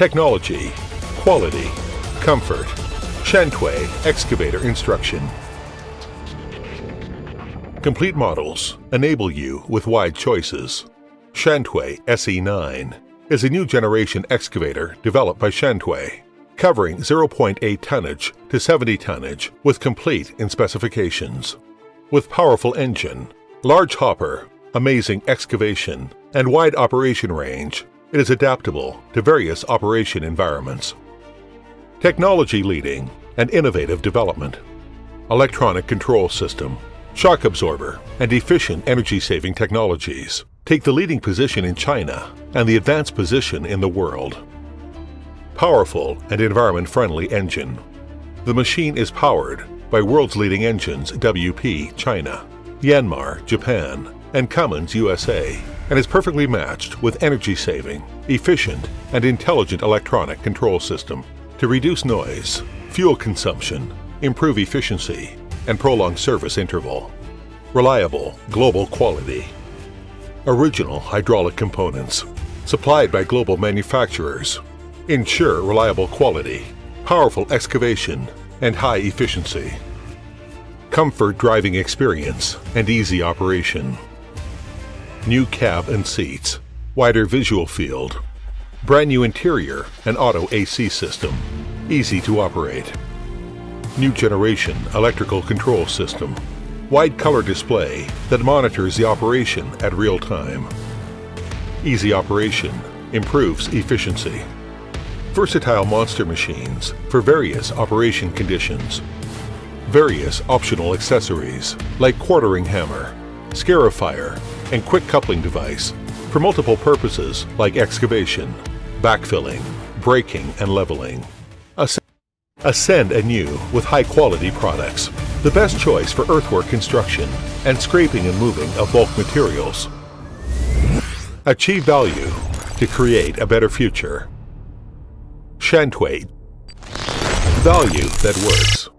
Technology, quality, comfort. SHANTUI Excavator instruction. Complete models enable you with wide choices. SHANTUI SE9 is a new generation excavator developed by SHANTUI, covering 0.8 tonnage to 70 tonnage with complete in specifications. With powerful engine, large hopper, amazing excavation, and wide operation range, it is adaptable to various operation environments. Technology leading and innovative development. Electronic control system, shock absorber, and efficient energy-saving technologies take the leading position in China and the advanced position in the world. Powerful and environment-friendly engine. The machine is powered by world's leading engines WP China, Yanmar Japan, and Cummins USA, and is perfectly matched with energy-saving, efficient, and intelligent electronic control system to reduce noise, fuel consumption, improve efficiency, and prolong service interval. Reliable global quality. Original hydraulic components supplied by global manufacturers ensure reliable quality, powerful excavation, and high efficiency. Comfort driving experience and easy operation. New cab and seats, wider visual field, brand new interior and auto AC system, easy to operate. New generation electrical control system, wide color display that monitors the operation at real time. Easy operation improves efficiency. Versatile monster machines for various operation conditions. Various optional accessories like quartering hammer, scarifier, and quick coupling device for multiple purposes like excavation, backfilling, braking, and leveling. Ascend anew with high-quality products, the best choice for earthwork construction and scraping and moving of bulk materials. Achieve value to create a better future. SHANTUI. Value that works.